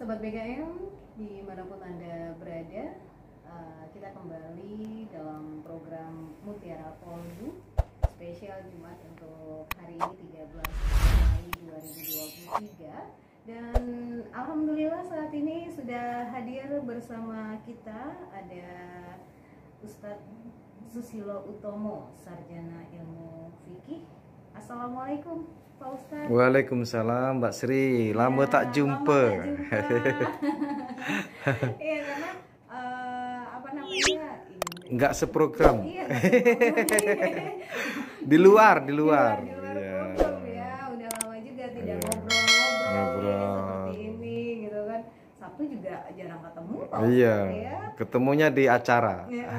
Sobat BKM, dimanapun Anda berada, kita kembali dalam program Mutiara Kolbu spesial Jumat untuk hari ini 13 Januari 2023. Dan alhamdulillah saat ini sudah hadir bersama kita ada Ustadz Susilo Utomo, Sarjana Ilmu Fikih. Assalamualaikum Pak Ustadz. Waalaikumsalam Mbak Sri, lama tak jumpa. Iya, karena apa namanya? Enggak seprogram. Iya, di luar. Iya. Iya. Ya, udah lama juga tidak Iya. ngobrol seperti ini gitu kan. Sabtu juga jarang ketemu Pak Ustadz, Iya. ya. Ketemunya di acara. Ya.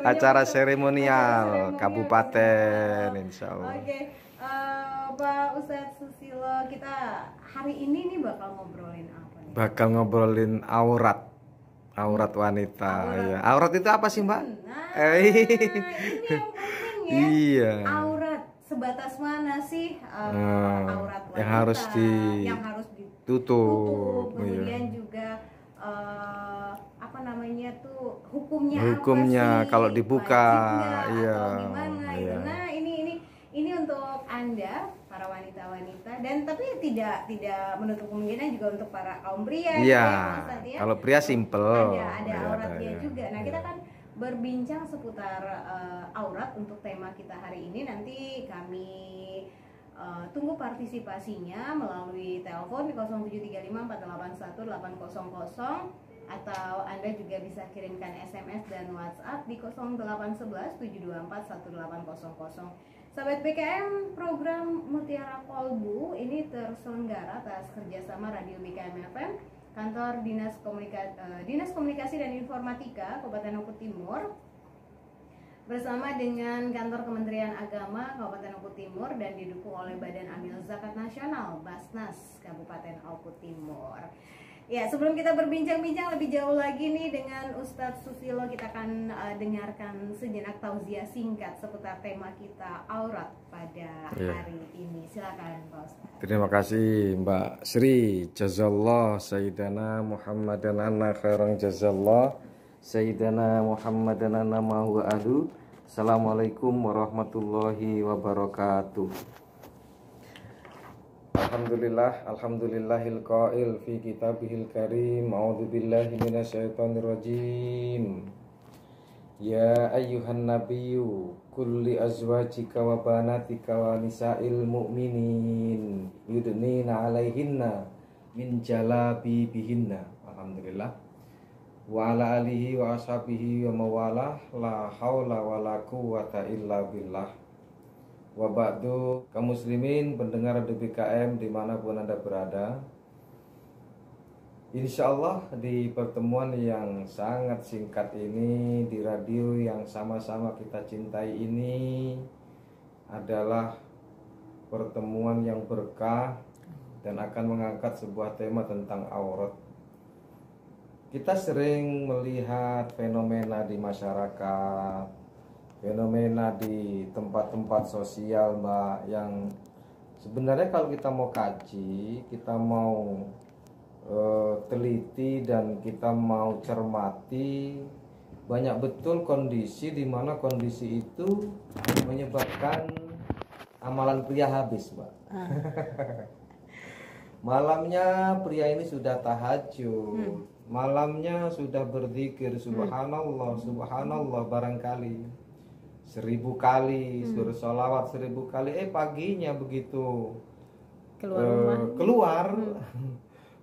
Acara seremonial kabupaten, insya Allah. Oke, Pak Ustadz Susilo, kita hari ini nih bakal ngobrolin apa nih? Bakal ngobrolin aurat wanita. Ya. Aurat itu apa sih, Mbak? Nah, ini yang penting ya. Iya. Aurat sebatas mana sih aurat wanita yang harus ditutup, Iya. kemudian juga apa namanya tuh hukumnya apa Hukumnya sih? kalau dibuka, Wajib nggak iya. atau gimana gitu. Iya. Nah, ini untuk Anda para wanita-wanita, dan tapi tidak menutup kemungkinan juga untuk para kaum pria. Iya. Pak Ustadz, ya. Kalau pria simple. Ada Iya, auratnya ya. juga. Nah, Iya. kita kan berbincang seputar aurat untuk tema kita hari ini. Nanti kami tunggu partisipasinya melalui telepon di 0735481800, atau Anda juga bisa kirimkan SMS dan WhatsApp di 0811-724-1800. Sahabat BKM, program Mutiara Kolbu ini terselenggara atas kerjasama Radio BKM FM, Kantor Dinas Komunikasi dan Informatika Kabupaten Oku Timur, bersama dengan Kantor Kementerian Agama Kabupaten Oku Timur, dan didukung oleh Badan Amil Zakat Nasional Basnas Kabupaten Oku Timur. Ya, sebelum kita berbincang-bincang lebih jauh lagi nih dengan Ustadz Susilo, kita akan dengarkan sejenak tauziah singkat seputar tema kita aurat pada hari ini. Silakan Pak Ustadz. Terima kasih Mbak Sri. Jazallah Sayyidana Muhammadan anna khairan jazallah Sayyidana Muhammadan anna ma huwa ahlu. Assalamualaikum warahmatullahi wabarakatuh. Alhamdulillahil qail fi kitabihil karim. A'udzubillahi minasyaitonir rajim. Ya ayyuhan nabiyyu kulli azwajika wa banatika wa nisa'il mu'minin yudnina 'alaihinna min jalabibihinna. Alhamdulillah. Wa ala alihi wa ashabihi wa mawalah, la haula wa la quwwata illa billah. Wa ba'du, kaum muslimin pendengar DBKM dimanapun Anda berada, insya Allah di pertemuan yang sangat singkat ini di radio yang sama-sama kita cintai ini adalah pertemuan yang berkah dan akan mengangkat sebuah tema tentang aurat. Kita sering melihat fenomena di masyarakat, fenomena di tempat-tempat sosial, Mbak, yang sebenarnya kalau kita mau kaji, kita mau teliti dan kita mau cermati, banyak betul kondisi di mana kondisi itu menyebabkan amalan pria habis, Mbak. Malamnya pria ini sudah tahajud, malamnya sudah berzikir subhanallah, subhanallah barangkali 1000 kali, bersolawat 1000 kali, paginya begitu keluar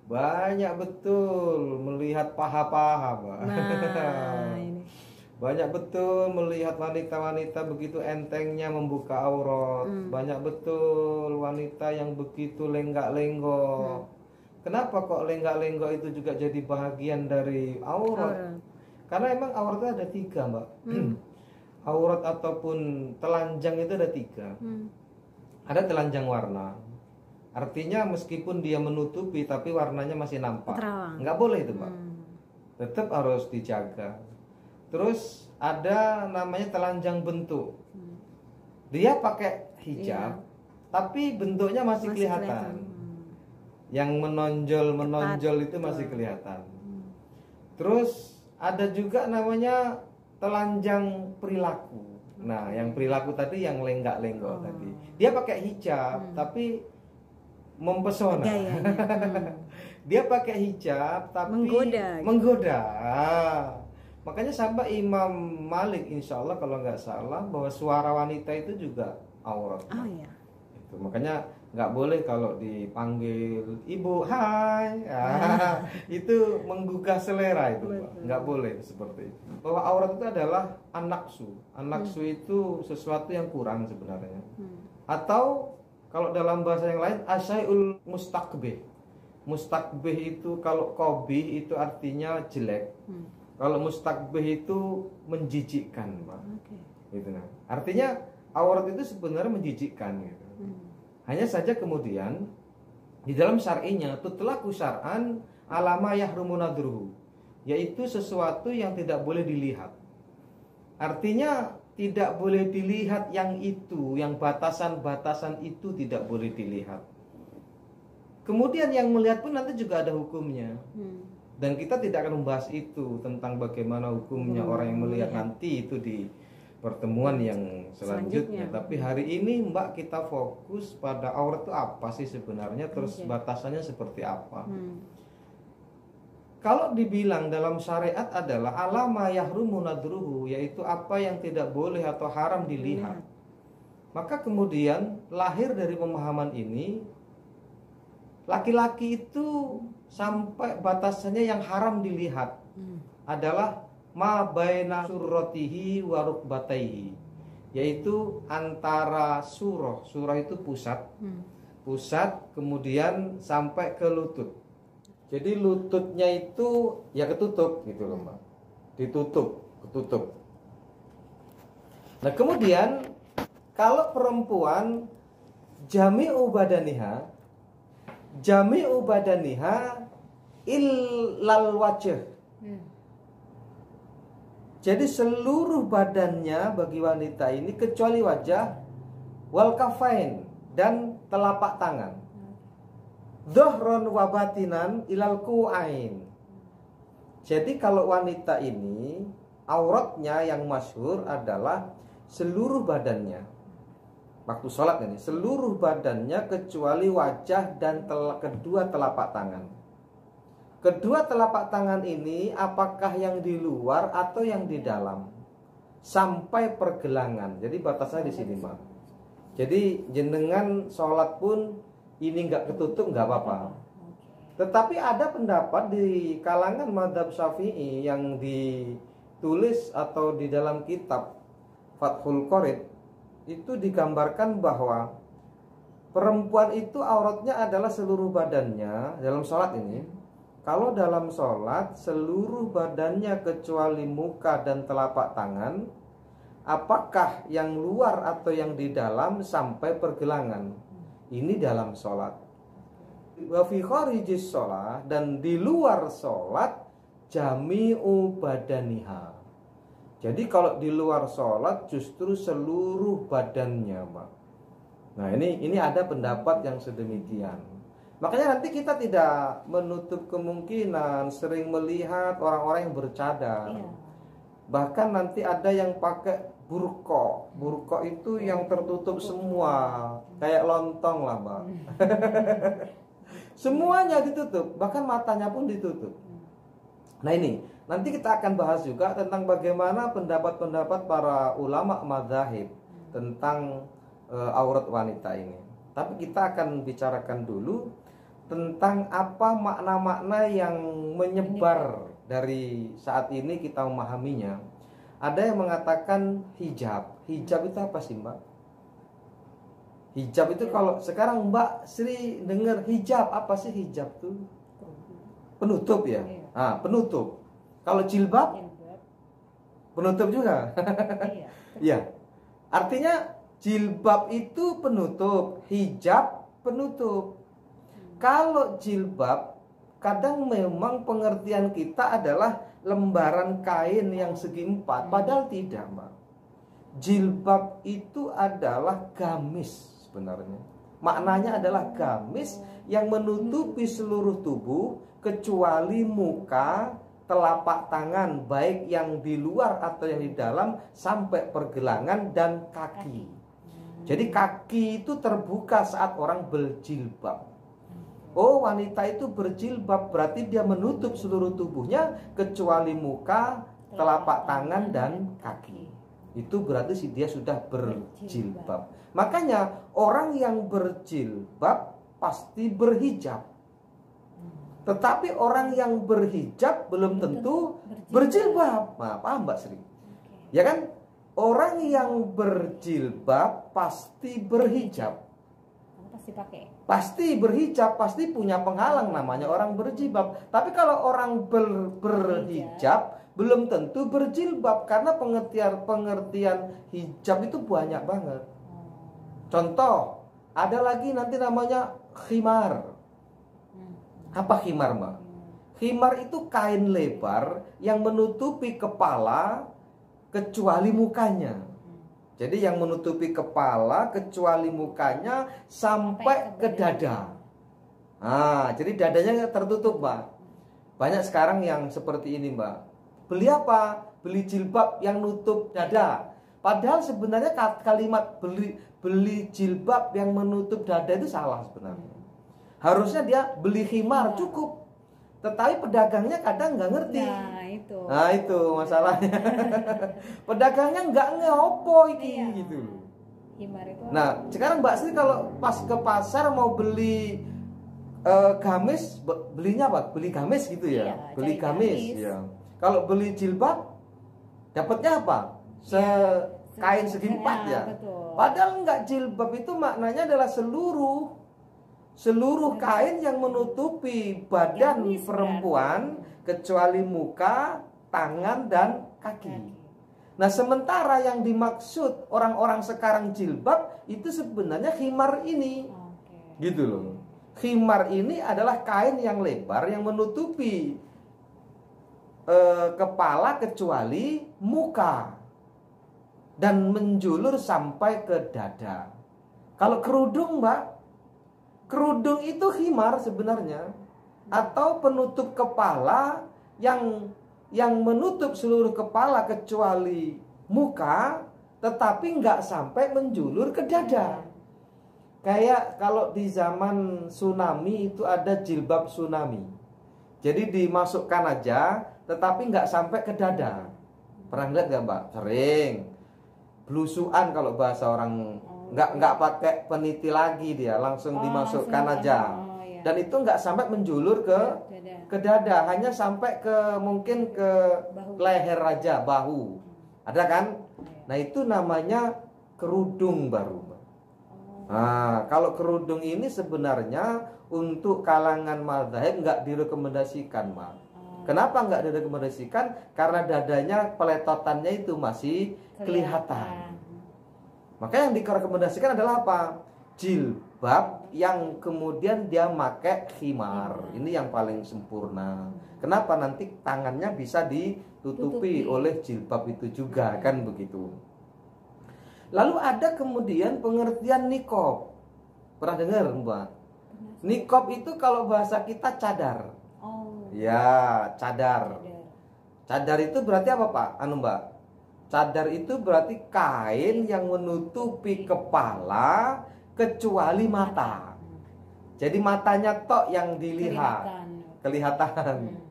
banyak betul melihat paha-paha, Mbak. Nah, ini. Banyak betul melihat wanita-wanita begitu entengnya membuka aurat. Banyak betul wanita yang begitu lenggak-lenggok. Kenapa kok lenggak-lenggok itu juga jadi bahagian dari aurat? Karena emang aurat itu ada 3, Mbak. Aurat ataupun telanjang itu ada 3. Ada telanjang warna, artinya meskipun dia menutupi tapi warnanya masih nampak. Nggak boleh itu, Pak. Tetap harus dijaga. Terus ada namanya telanjang bentuk. Dia pakai hijab, tapi bentuknya masih kelihatan. Yang menonjol itu masih kelihatan. Terus ada juga namanya telanjang perilaku. Nah, yang perilaku tadi yang lenggak-lenggok tadi. Dia pakai hijab tapi mempesona. Dia pakai hijab tapi menggoda. Makanya sampai Imam Malik insya Allah kalau nggak salah bahwa suara wanita itu juga aurat. Oh iya. Itu makanya nggak boleh kalau dipanggil ibu, hai, itu menggugah selera itu, Pak. Nggak boleh seperti itu. Bahwa aurat itu adalah an-naqsu. An-naqsu itu sesuatu yang kurang sebenarnya. Atau kalau dalam bahasa yang lain asyai'ul mustaqbih. Mustaqbih itu kalau qabih itu artinya jelek. Kalau mustaqbih itu menjijikkan, Pak. Gitu nah. Artinya aurat itu sebenarnya menjijikkan gitu. Hanya saja kemudian di dalam syar'inya tutlaku syar'an alama yahrumu nadruhu, yaitu sesuatu yang tidak boleh dilihat. Artinya tidak boleh dilihat yang itu, yang batasan-batasan itu tidak boleh dilihat. Kemudian yang melihat pun nanti juga ada hukumnya. Dan kita tidak akan membahas itu tentang bagaimana hukumnya orang yang melihat nanti itu di pertemuan yang selanjutnya. Tapi hari ini Mbak kita fokus pada aurat itu apa sih sebenarnya, terus batasannya seperti apa. Kalau dibilang dalam syariat adalah alama yahrumu nadruhu, yaitu apa yang tidak boleh atau haram dilihat. Maka kemudian lahir dari pemahaman ini, laki-laki itu sampai batasannya yang haram dilihat adalah ma baina surratihi wa rukbataihi, yaitu antara surah itu pusat kemudian sampai ke lutut. Jadi lututnya itu ya ketutup gitu loh, Mbak. Ketutup. Nah, kemudian kalau perempuan jami'u badaniha illal wajh. Jadi seluruh badannya bagi wanita ini kecuali wajah, wal kafain, dan telapak tangan. Dhahron wa batinan ilal ku'ain. Jadi kalau wanita ini auratnya yang masyhur adalah seluruh badannya. Waktu sholat ini seluruh badannya kecuali wajah dan kedua telapak tangan. Kedua telapak tangan ini apakah yang di luar atau yang di dalam? Sampai pergelangan. Jadi batasnya di sini, Mbak. Jadi jenengan sholat pun ini nggak ketutup nggak apa-apa. Tetapi ada pendapat di kalangan mazhab Syafi'i yang ditulis atau di dalam kitab Fathul Qorib itu digambarkan bahwa perempuan itu auratnya adalah seluruh badannya dalam sholat ini. Kalau dalam sholat seluruh badannya kecuali muka dan telapak tangan, apakah yang luar atau yang di dalam sampai pergelangan? Ini dalam sholat. Wa fi kharijis sholat, dan di luar sholat jami'u badaniha. Jadi kalau di luar sholat justru seluruh badannya, Pak. Nah ini ada pendapat yang sedemikian. Makanya nanti kita tidak menutup kemungkinan sering melihat orang-orang yang bercadar. Bahkan nanti ada yang pakai burqa. Burqa itu yang tertutup semua, kayak lontong lah, Mbak. Semuanya ditutup, bahkan matanya pun ditutup. Nah ini, nanti kita akan bahas juga tentang bagaimana pendapat-pendapat para ulama madzhab tentang aurat wanita ini. Tapi kita akan bicarakan dulu tentang apa makna-makna yang menyebar dari saat ini kita memahaminya. Ada yang mengatakan hijab. Hijab itu apa sih, Mbak? Hijab itu kalau sekarang Mbak Sri dengar hijab, apa sih hijab tuh? Penutup ya? Penutup. Kalau jilbab? Penutup juga. Iya. Artinya jilbab itu penutup, hijab penutup. Kalau jilbab kadang memang pengertian kita adalah lembaran kain yang segi empat, padahal tidak, Mbak. Jilbab itu adalah gamis sebenarnya. Maknanya adalah gamis yang menutupi seluruh tubuh kecuali muka, telapak tangan, baik yang di luar atau yang di dalam, sampai pergelangan dan kaki. Jadi kaki itu terbuka saat orang berjilbab. Oh, wanita itu berjilbab berarti dia menutup seluruh tubuhnya kecuali muka, telapak tangan dan kaki. Itu berarti dia sudah berjilbab. Makanya orang yang berjilbab pasti berhijab. Tetapi orang yang berhijab belum tentu berjilbab. Nah, paham Mbak Sri? Ya kan? Orang yang berjilbab pasti berhijab. Pasti pakai. Pasti berhijab, pasti punya penghalang, namanya orang berjilbab. Tapi kalau orang berhijab belum tentu berjilbab, karena pengertian hijab itu banyak banget. Contoh, ada lagi nanti namanya khimar. Apa khimar, Mbak? Khimar itu kain lebar yang menutupi kepala kecuali mukanya. Jadi yang menutupi kepala kecuali mukanya sampai ke dada. Nah, jadi dadanya tertutup, Mbak. Banyak sekarang yang seperti ini, Mbak. Beli apa? Beli jilbab yang nutup dada. Padahal sebenarnya kalimat beli jilbab yang menutup dada itu salah sebenarnya. Harusnya dia beli khimar cukup. Tetapi pedagangnya kadang nggak ngerti. Nah itu masalahnya. Pedagangnya nggak ngeopo ini gitu. Nah sekarang Mbak Sri kalau pas ke pasar mau beli gamis, belinya apa? Beli gamis gitu ya. Beli gamis. Ya. Kalau beli jilbab, dapatnya apa? Kain segi empat ya. Betul. Padahal enggak, jilbab itu maknanya adalah seluruh kain yang menutupi badan perempuan kecuali muka, tangan, dan kaki. Nah sementara yang dimaksud orang-orang sekarang jilbab itu sebenarnya khimar ini. Gitu loh. Khimar ini adalah kain yang lebar yang menutupi kepala kecuali muka dan menjulur sampai ke dada. Kalau kerudung, Mbak, kerudung itu khimar sebenarnya, atau penutup kepala yang menutup seluruh kepala kecuali muka, tetapi nggak sampai menjulur ke dada. Kayak kalau di zaman tsunami itu ada jilbab tsunami. Jadi dimasukkan aja, tetapi nggak sampai ke dada. Pernah lihat nggak, Mbak? Sering. Belusuan kalau bahasa orang, nggak pakai peniti lagi, dia langsung dimasukkan aja. Dan itu nggak sampai menjulur ke dada, hanya sampai ke mungkin ke leher aja, bahu. Ada kan? Nah itu namanya kerudung baru. Nah kalau kerudung ini sebenarnya untuk kalangan mazhab nggak direkomendasikan, Mbak. Kenapa nggak direkomendasikan? Karena dadanya, peletotannya itu masih kelihatan. Maka yang direkomendasikan adalah apa? Jilbab yang kemudian dia pakai khimar. Ini yang paling sempurna. Kenapa? Nanti tangannya bisa ditutupi oleh jilbab itu juga, kan begitu. Lalu ada kemudian pengertian niqab. Pernah dengar, Mbak? Niqab itu kalau bahasa kita cadar. Ya, cadar. Cadar itu berarti apa, Pak? Mbak? Cadar itu berarti kain yang menutupi kepala kecuali mata. Jadi matanya tok yang dilihat, kelihatan.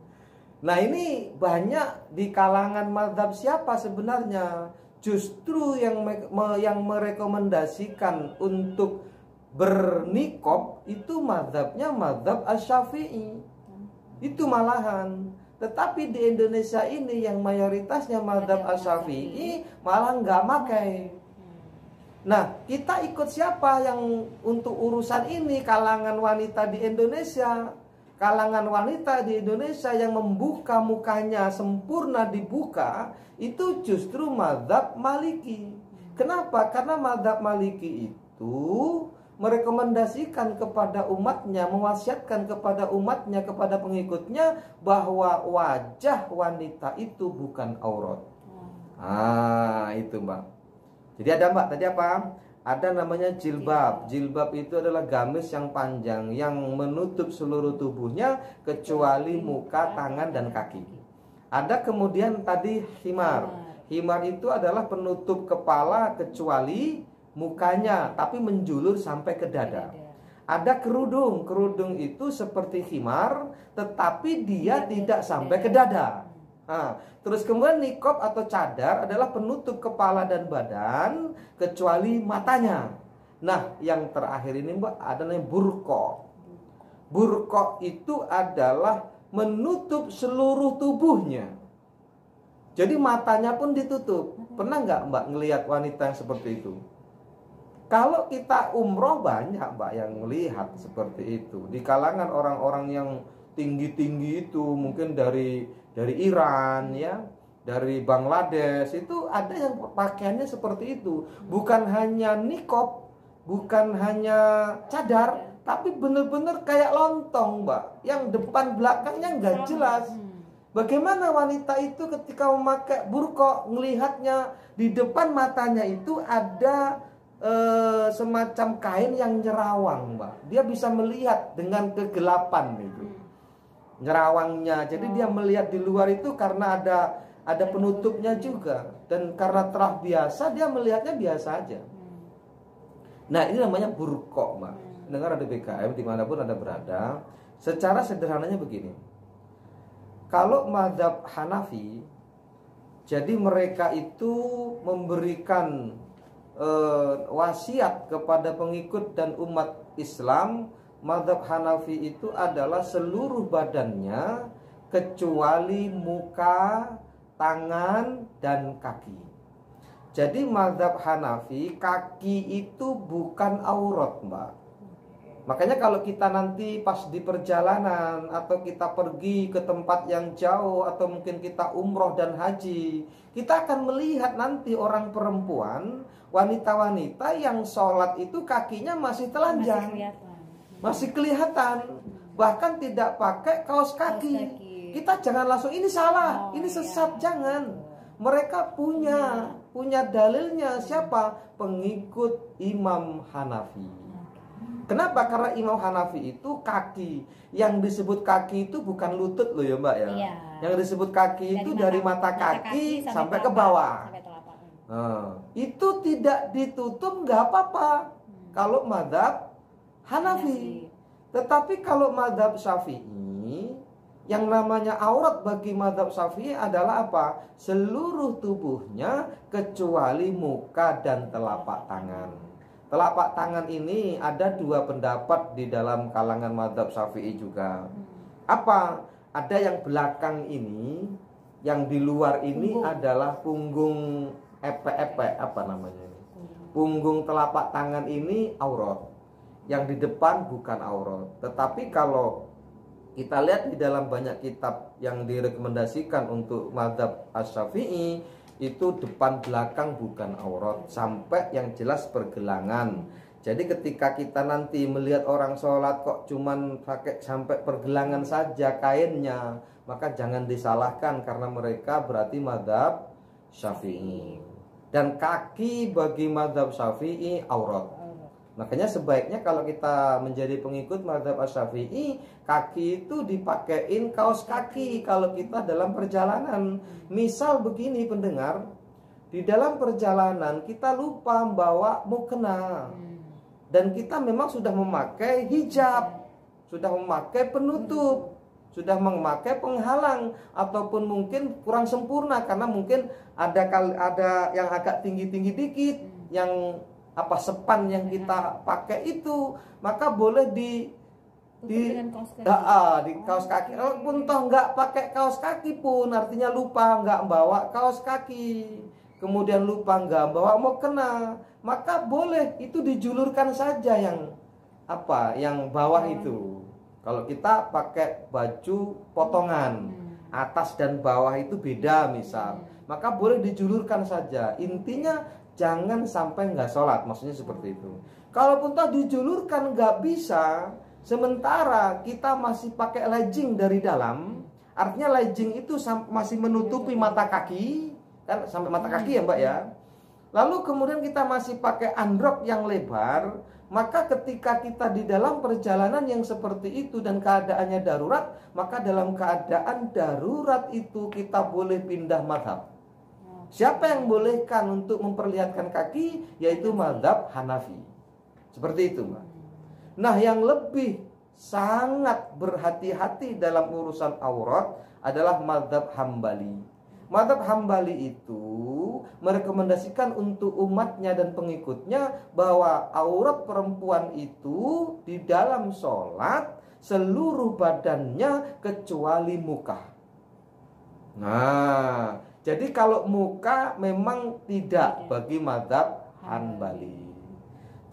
Nah ini banyak di kalangan mazhab siapa sebenarnya? Justru yang merekomendasikan untuk berniqab itu mazhabnya mazhab Asy-Syafi'i. Itu malahan. Tetapi di Indonesia ini yang mayoritasnya mazhab Asy-Syafi'i malah nggak pakai. Nah, kita ikut siapa yang untuk urusan ini? Kalangan wanita di Indonesia. Kalangan wanita di Indonesia yang membuka mukanya sempurna dibuka itu justru mazhab Maliki. Kenapa? Karena mazhab Maliki itu merekomendasikan kepada umatnya, mewasiatkan kepada umatnya, kepada pengikutnya bahwa wajah wanita itu bukan aurat. Itu, Mbak. Jadi ada, Mbak, tadi apa? ada namanya jilbab. Jilbab itu adalah gamis yang panjang yang menutup seluruh tubuhnya kecuali muka, tangan, dan kaki. Ada kemudian tadi himar. Himar itu adalah penutup kepala kecuali mukanya, tapi menjulur sampai ke dada. Ada kerudung. Kerudung itu seperti himar, tetapi dia tidak sampai ke dada. Nah, terus kemudian niqab atau cadar adalah penutup kepala dan badan kecuali matanya. Nah, yang terakhir ini Mbak ada namanya burqa. Burqa itu adalah menutup seluruh tubuhnya. Jadi matanya pun ditutup. Pernah nggak Mbak ngelihat wanita yang seperti itu? Kalau kita umroh banyak Mbak yang melihat seperti itu. Di kalangan orang-orang yang tinggi-tinggi itu, mungkin dari Iran ya, dari Bangladesh, itu ada yang pakaiannya seperti itu. Bukan hanya niqab, bukan hanya cadar, tapi benar-benar kayak lontong Mbak, yang depan belakangnya nggak jelas. Bagaimana wanita itu ketika memakai burqa, melihatnya di depan matanya itu ada semacam kain yang nyerawang Mbak. Dia bisa melihat dengan kegelapan itu, nyerawangnya. Jadi dia melihat di luar itu karena ada penutupnya juga, dan karena telah biasa dia melihatnya biasa aja. Nah, ini namanya burqa Mbak. Dengar ada BKM dimanapun Anda berada. Secara sederhananya begini, kalau mazhab Hanafi, jadi mereka itu memberikan wasiat kepada pengikut dan umat Islam. Mazhab Hanafi itu adalah seluruh badannya kecuali muka, tangan, dan kaki. Jadi mazhab Hanafi, kaki itu bukan aurat Mbak. Makanya kalau kita nanti pas di perjalanan atau kita pergi ke tempat yang jauh atau mungkin kita umroh dan haji, kita akan melihat nanti orang perempuan, wanita-wanita yang sholat itu kakinya masih telanjang, masih kelihatan, bahkan tidak pakai kaos kaki. Kita jangan langsung ini salah, ini sesat, jangan. Mereka punya dalilnya. Siapa? Pengikut Imam Hanafi. Kenapa? Karena Imam Hanafi itu kaki, yang disebut kaki itu bukan lutut loh ya Mbak ya. Yang disebut kaki itu dari mata kaki sampai ke bawah. Nah, itu tidak ditutup nggak apa-apa kalau mazhab Hanafi. Tetapi kalau mazhab Syafi'i, yang namanya aurat bagi mazhab Syafi'i adalah apa? Seluruh tubuhnya kecuali muka dan telapak tangan. Telapak tangan ini ada dua pendapat di dalam kalangan mazhab Syafi'i juga. Apa? Ada yang belakang ini, yang di luar ini adalah punggung epe-epe, apa namanya? Punggung telapak tangan ini aurat. Yang di depan bukan aurat. Tetapi kalau kita lihat di dalam banyak kitab yang direkomendasikan untuk mazhab Asy-Syafi'i, itu depan belakang bukan aurat, sampai yang jelas pergelangan. Jadi ketika kita nanti melihat orang sholat kok cuman pakai sampai pergelangan saja kainnya, maka jangan disalahkan karena mereka berarti mazhab Syafi'i. Dan kaki bagi mazhab Syafi'i aurat. Makanya sebaiknya kalau kita menjadi pengikut mazhab Asy-Syafi'i, kaki itu dipakein kaos kaki kalau kita dalam perjalanan. Misal begini pendengar, di dalam perjalanan kita lupa membawa mukena, dan kita memang sudah memakai hijab, sudah memakai penutup, sudah memakai penghalang, ataupun mungkin kurang sempurna karena mungkin ada yang agak tinggi-tinggi dikit, yang sepan yang kita pakai itu, maka boleh di kaos kaki. Walaupun toh nggak pakai kaos kaki pun, artinya lupa nggak bawa kaos kaki, kemudian lupa nggak bawa mukena, maka boleh itu dijulurkan saja yang bawah itu. Kalau kita pakai baju potongan, atas dan bawah itu beda misal, maka boleh dijulurkan saja. Intinya jangan sampai nggak sholat, maksudnya seperti itu. Kalaupun toh dijulurkan nggak bisa, sementara kita masih pakai legging dari dalam, artinya legging itu masih menutupi mata kaki, kan sampai mata kaki ya Mbak ya. lalu kemudian kita masih pakai androk yang lebar, maka ketika kita di dalam perjalanan yang seperti itu dan keadaannya darurat, maka dalam keadaan darurat itu kita boleh pindah mazhab. Siapa yang bolehkan untuk memperlihatkan kaki? Yaitu mazhab Hanafi. Seperti itu, Mbak. Nah, yang lebih sangat berhati-hati dalam urusan aurat adalah mazhab Hambali. Mazhab Hambali itu merekomendasikan untuk umatnya dan pengikutnya bahwa aurat perempuan itu di dalam sholat seluruh badannya kecuali muka. Nah, jadi kalau muka memang tidak bagi mazhab Hambali.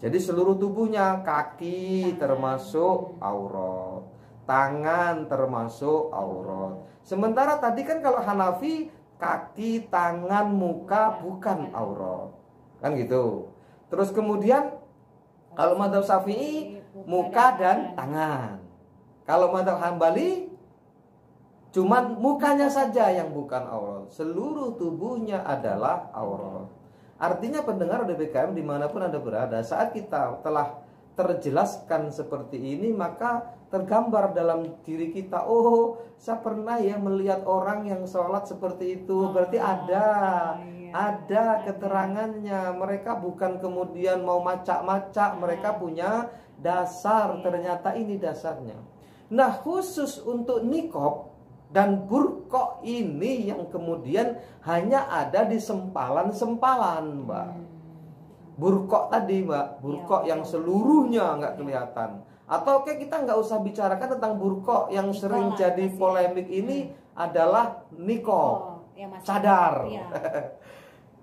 Jadi seluruh tubuhnya, kaki termasuk aurat, tangan termasuk aurat. Sementara tadi kan kalau Hanafi, kaki, tangan, muka bukan aurat. Kan gitu. Terus kemudian kalau mazhab Syafi'i, muka dan tangan. Kalau mazhab Hambali, cuman mukanya saja yang bukan aurat. Seluruh tubuhnya adalah aurat. Artinya pendengar DBKM dimanapun Anda berada, saat kita telah terjelaskan seperti ini, maka tergambar dalam diri kita, oh saya pernah ya melihat orang yang sholat seperti itu. Berarti ada keterangannya. Mereka bukan kemudian mau macak-macak, mereka punya dasar. Ternyata ini dasarnya. Nah, khusus untuk niqab dan burqa ini yang kemudian hanya ada di sempalan-sempalan, Mbak. Burqa tadi, Mbak, burqa yang seluruhnya nggak kelihatan. Atau kayak kita nggak usah bicarakan tentang burqa yang sering jadi polemik ini adalah niqab, cadar.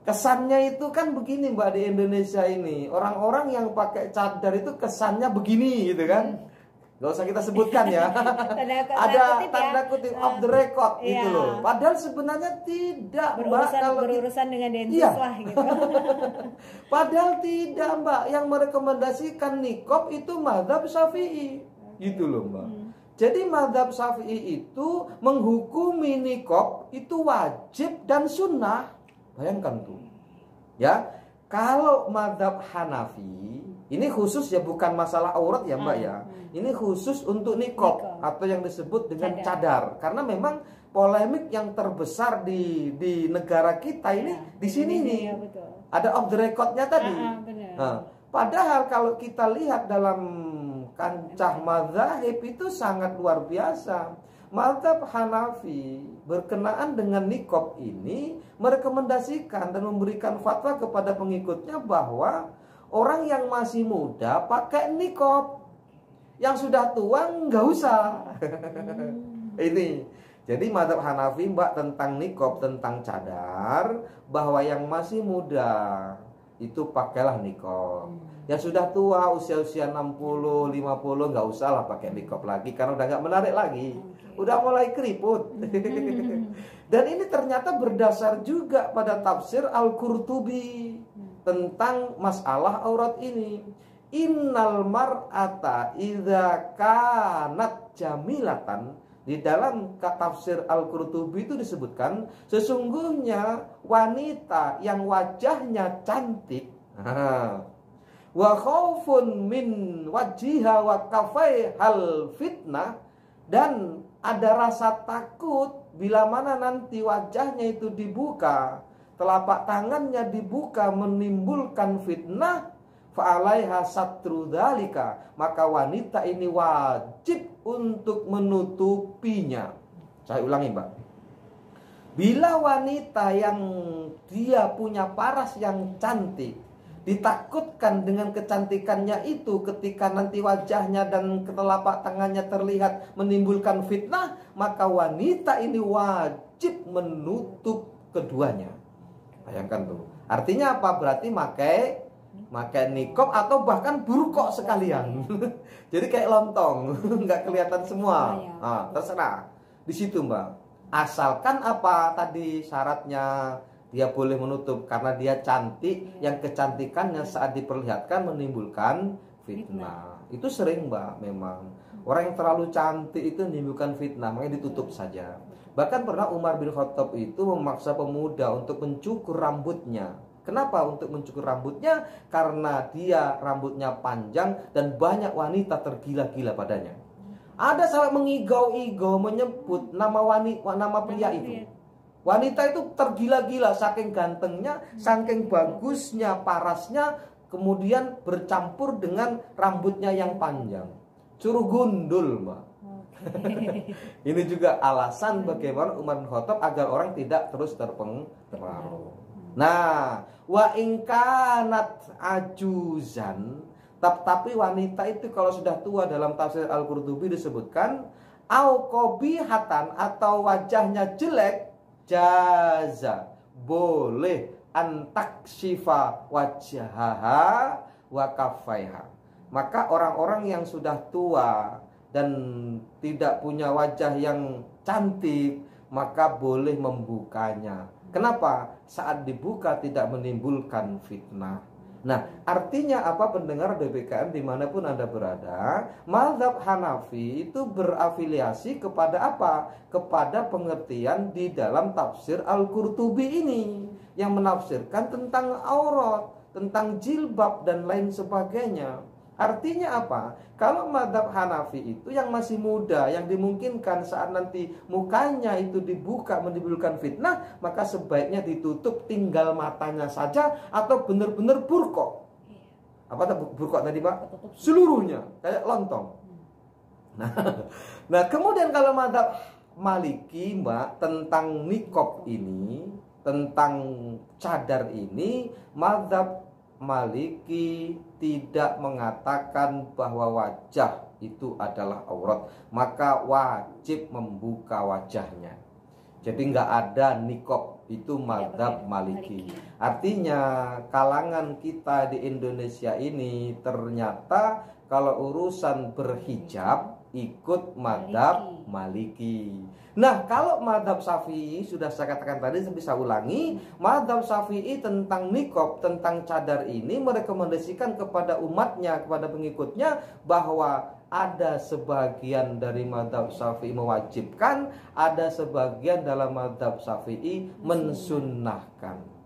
Kesannya itu kan begini, Mbak, di Indonesia ini orang-orang yang pakai cadar itu kesannya begini, gitu kan? Gak usah kita sebutkan ya. Ada tanda kutip off the record gitu loh. Padahal sebenarnya tidak, Mbak. Kalau berurusan dengan densus lah gitu. Padahal tidak, Mbak. Yang merekomendasikan niqab itu mazhab Syafi'i. Gitu loh, Mbak. Jadi mazhab Syafi'i itu menghukumi niqab itu wajib dan sunnah. Bayangkan tuh. Ya. Kalau mazhab Hanafi, ini khusus ya, bukan masalah aurat ya, Mbak ya. Ini khusus untuk niqab atau yang disebut dengan cadar. Karena memang polemik yang terbesar di negara kita ini di sini nih. Ada off the record-nya tadi. Nah, padahal kalau kita lihat dalam kancah mazhab itu sangat luar biasa. Mazhab Hanafi berkenaan dengan niqab ini merekomendasikan dan memberikan fatwa kepada pengikutnya bahwa orang yang masih muda pakai niqab, yang sudah tua nggak usah. Ini. Jadi mazhab Hanafi, Mbak, tentang niqab, tentang cadar, bahwa yang masih muda itu pakailah niqab. Yang sudah tua, usia-usia 60, 50 nggak usah lah pakai niqab lagi karena udah nggak menarik lagi. Udah mulai keriput. Dan ini ternyata berdasar juga pada tafsir Al-Qurtubi tentang masalah aurat ini. Innal mar'ata idza kanat jamilatan. Di dalam tafsir Al-Qurtubi itu disebutkan, sesungguhnya wanita yang wajahnya cantik, wa khaufun min wajiha wa kafaihal fitnah, dan ada rasa takut bila mana nanti wajahnya itu dibuka, telapak tangannya dibuka menimbulkan fitnah, fa'alaiha satru dzalika, maka wanita ini wajib untuk menutupinya. Saya ulangi, Mbak. Bila wanita yang dia punya paras yang cantik ditakutkan dengan kecantikannya itu ketika nanti wajahnya dan telapak tangannya terlihat menimbulkan fitnah, maka wanita ini wajib menutup keduanya. Bayangkan tuh. Artinya apa? Berarti pakai niqab atau bahkan burqa sekalian. Jadi kayak lontong, nggak kelihatan semua. Nah, terserah. Di situ, Mbak. Asalkan apa tadi syaratnya? Dia boleh menutup karena dia cantik, yang kecantikannya saat diperlihatkan menimbulkan fitnah. Itu sering, Mbak, memang. Orang yang terlalu cantik itu menimbulkan fitnah, makanya ditutup saja. Bahkan pernah Umar bin Khattab itu memaksa pemuda untuk mencukur rambutnya. Kenapa untuk mencukur rambutnya? Karena dia rambutnya panjang dan banyak wanita tergila-gila padanya. Ada sampai mengigau-igau menyebut nama pria itu. Wanita itu tergila-gila saking gantengnya, saking bagusnya, parasnya, kemudian bercampur dengan rambutnya yang panjang. Suruh gundul, Mbak. Ini juga alasan bagaimana Umar bin Khattab agar orang tidak terus terpengaruh. Nah, wa ingkanat ajuzan, tapi wanita itu kalau sudah tua, dalam tafsir Al-Qurtubi disebutkan au qabihatan, atau wajahnya jelek, jaza, boleh antak syifa wajhaha wa kaffaiha. Maka orang-orang yang sudah tua dan tidak punya wajah yang cantik, maka boleh membukanya. Kenapa? Saat dibuka tidak menimbulkan fitnah. Nah, artinya apa, pendengar DBKM dimanapun Anda berada, mazhab Hanafi itu berafiliasi kepada apa? Kepada pengertian di dalam tafsir Al-Qurtubi ini, yang menafsirkan tentang aurat, tentang jilbab dan lain sebagainya. Artinya apa? Kalau mazhab Hanafi itu yang masih muda, yang dimungkinkan saat nanti mukanya itu dibuka menimbulkan fitnah, maka sebaiknya ditutup tinggal matanya saja, atau benar-benar burqah. Apa burqah tadi, Pak? Seluruhnya kayak lontong. Nah, kemudian kalau mazhab Maliki, Mbak, tentang niqab ini, tentang cadar ini, mazhab Maliki tidak mengatakan bahwa wajah itu adalah aurat, maka wajib membuka wajahnya. Jadi nggak ada niqab, itu mazhab Maliki. Artinya kalangan kita di Indonesia ini ternyata kalau urusan berhijab ikut mazhab Maliki. Nah, kalau mazhab Syafi'i sudah saya katakan tadi, saya bisa ulangi, mazhab Syafi'i tentang niqab, tentang cadar ini merekomendasikan kepada umatnya, kepada pengikutnya, bahwa ada sebagian dari mazhab Syafi'i mewajibkan, ada sebagian dalam mazhab Syafi'i mensunnahkan.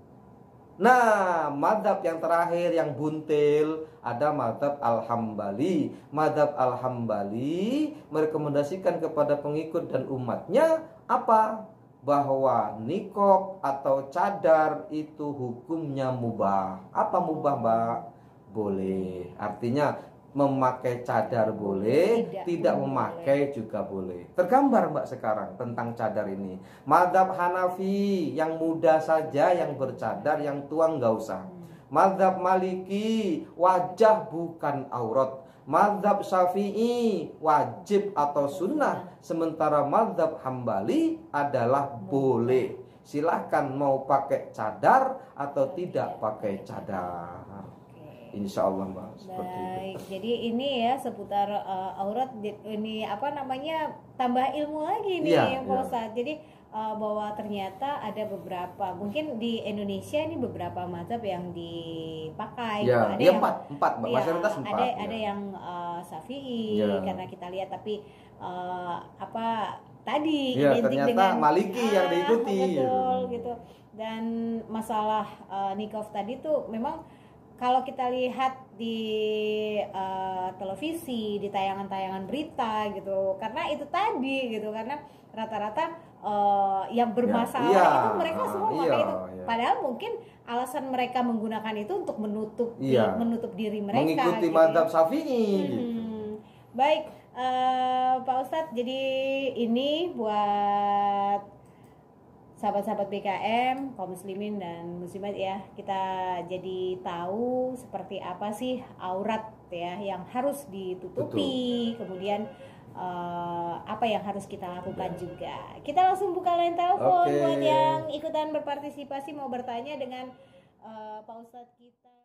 Nah, mazhab yang terakhir yang buntil ada mazhab Al-Hambali. Mazhab Al-Hambali merekomendasikan kepada pengikut dan umatnya apa? Bahwa niqab atau cadar itu hukumnya mubah. Apa mubah, Mbak? Boleh. Artinya memakai cadar boleh, tidak memakai juga boleh. Tergambar, Mbak, sekarang tentang cadar ini. Mazhab Hanafi yang muda saja yang bercadar, yang tua nggak usah. Mazhab Maliki wajah bukan aurat. Mazhab Syafi'i wajib atau sunnah. Sementara mazhab Hambali adalah boleh. Silahkan mau pakai cadar atau tidak pakai cadar. Insya Allah, Mbak. Baik, jadi ini ya seputar aurat, ini apa namanya, tambah ilmu lagi nih, Pak Ustadz. Jadi bahwa ternyata ada beberapa, mungkin di Indonesia ini beberapa mazhab yang dipakai. Ya, ada ya yang empat, mayoritas empat. Ada yang Syafi'i karena kita lihat, tapi apa tadi ternyata dengan Maliki yang diikuti. Betul gitu. Dan masalah niqab tadi tuh memang kalau kita lihat di televisi, di tayangan-tayangan berita gitu, karena itu tadi gitu, karena rata-rata yang bermasalah itu mereka semua pakai itu. Padahal mungkin alasan mereka menggunakan itu untuk menutup diri mereka. Mengikuti gitu. mazhab Syafi'i. Gitu. Baik, Pak Ustadz. Jadi ini buat sahabat-sahabat BKM, kaum muslimin dan muslimat ya, kita jadi tahu seperti apa sih aurat ya yang harus ditutupi. Betul. Kemudian apa yang harus kita lakukan juga. Kita langsung buka line telepon buat yang ikutan berpartisipasi mau bertanya dengan Pak Ustadz kita.